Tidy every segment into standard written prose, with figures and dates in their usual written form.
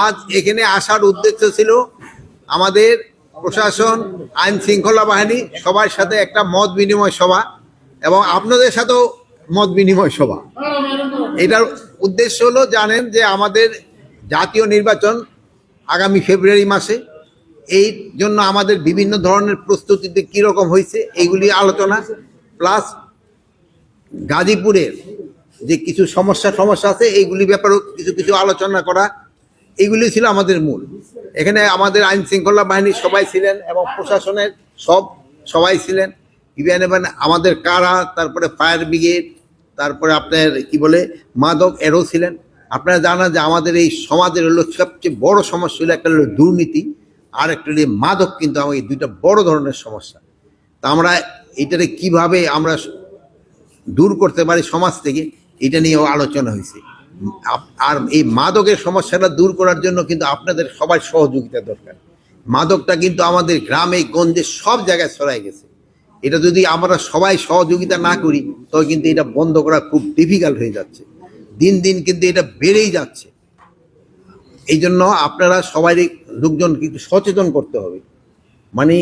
আজ এখানে আসার উদ্দেশ্য ছিল আমাদের প্রশাসন, আইন শৃঙ্খলা বাহিনী সবার সাথে একটা মত বিনিময় সভা এবং আপনাদের সাথেও মত বিনিময় সভা। এটার উদ্দেশ্য হলো, জানেন যে আমাদের জাতীয় নির্বাচন আগামী ফেব্রুয়ারি মাসে, এই জন্য আমাদের বিভিন্ন ধরনের প্রস্তুতিতে কীরকম হয়েছে এইগুলি আলোচনা, প্লাস গাজীপুরের যে কিছু সমস্যা আছে এইগুলি ব্যাপারেও কিছু আলোচনা করা, এইগুলি ছিল আমাদের মূল। এখানে আমাদের আইন শৃঙ্খলা বাহিনীর সবাই ছিলেন এবং প্রশাসনের সবাই ছিলেন, ইভেন আমাদের কারা, তারপরে ফায়ার ব্রিগেড, তারপরে আপনার কি বলে মাদক এরও ছিলেন। আপনারা জানেন যে আমাদের এই সমাজের হলো সবচেয়ে বড় সমস্যা হলো, একটা হলো দুর্নীতি, আর একটা হলো মাদক। কিন্তু আমাদের দুইটা বড় ধরনের সমস্যা। তা আমরা এইটারে কিভাবে আমরা দূর করতে পারি সমাজ থেকে, এটা নিয়েও আলোচনা হয়েছে। আর এই মাদকের সমস্যাটা দূর করার জন্য কিন্তু আপনাদের সবার সহযোগিতা দরকার। মাদকটা কিন্তু আমাদের গ্রামে গঞ্জে সব জায়গায় ছড়াই গেছে। এটা যদি আমরা সবাই সহযোগিতা না করি তবে কিন্তু এটা বন্ধ করা খুব ডিফিকাল্ট হয়ে যাচ্ছে। দিন দিন কিন্তু এটা বেড়েই যাচ্ছে। এই জন্য আপনারা সবাই লোকজন কিন্তু সচেতন করতে হবে। মানে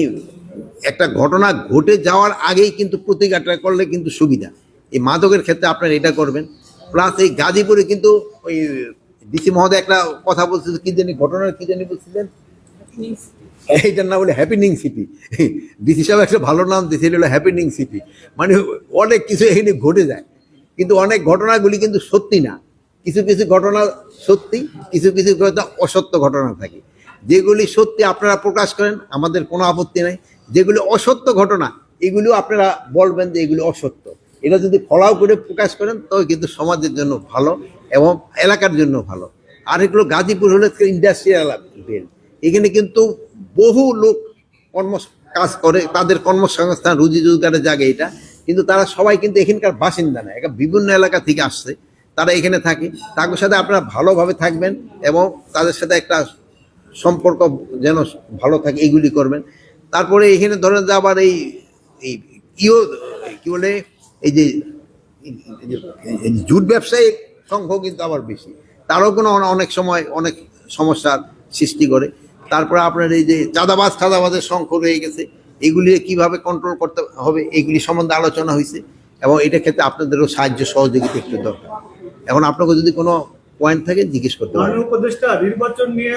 একটা ঘটনা ঘটে যাওয়ার আগেই কিন্তু প্রতিকারটা করলে কিন্তু সুবিধা। এই মাদকের ক্ষেত্রে আপনারা এটা করবেন। প্লাস এই গাজীপুরে কিন্তু ওই ডিসি মহোদয় একটা কথা বলছিল, কি জানি ঘটনার কি জানি বলছিলেন, এইটার নাম হলো হ্যাপিনিং সিটি। ডিসি সাহেব একটা ভালো নাম দিয়েছিল, হলো হ্যাপিনিং সিটি। মানে অনেক কিছু এখানে ঘটে যায়, কিন্তু অনেক ঘটনাগুলি কিন্তু সত্যি না। কিছু ঘটনা সত্যি, কিছু ঘটনা অসত্য ঘটনা থাকে। যেগুলি সত্যি আপনারা প্রকাশ করেন, আমাদের কোনো আপত্তি নাই। যেগুলি অসত্য ঘটনা এগুলিও আপনারা বলবেন যে এগুলি অসত্য। এটা যদি ফলাও করে প্রকাশ করেন তবে কিন্তু সমাজের জন্য ভালো এবং এলাকার জন্য ভালো। আর এগুলো গাজীপুর হলো ইন্ডাস্ট্রিয়াল বেল্ট। এখানে কিন্তু বহু লোক কাজ করে, তাদের কর্মসংস্থান রুজি রোজগারের জায়গা এটা। কিন্তু তারা সবাই কিন্তু এখানকার বাসিন্দা না, এটা বিভিন্ন এলাকা থেকে আসছে, তারা এখানে থাকে। তাদের সাথে আপনারা ভালোভাবে থাকবেন এবং তাদের সাথে একটা সম্পর্ক যেন ভালো থাকে, এইগুলি করবেন। তারপরে এখানে ধরেন যে আবার এই কি বলে, এই যে জুট ব্যবসায়ী সংখ্যা কিন্তু আবার বেশি, তারও কোনো অনেক সময় অনেক সমস্যার সৃষ্টি করে। তারপরে আপনার এই যে চাঁদাবাজের সংখ্যা রয়ে গেছে, এগুলি কিভাবে কন্ট্রোল করতে হবে এগুলি সম্বন্ধে আলোচনা হয়েছে এবং এটার ক্ষেত্রে আপনাদেরও সাহায্য সহযোগিতা একটু দরকার। এখন আপনাকে যদি কোনো পয়েন্ট থাকে জিজ্ঞেস করতে পারেন। উপদেষ্টা নির্বাচন নিয়ে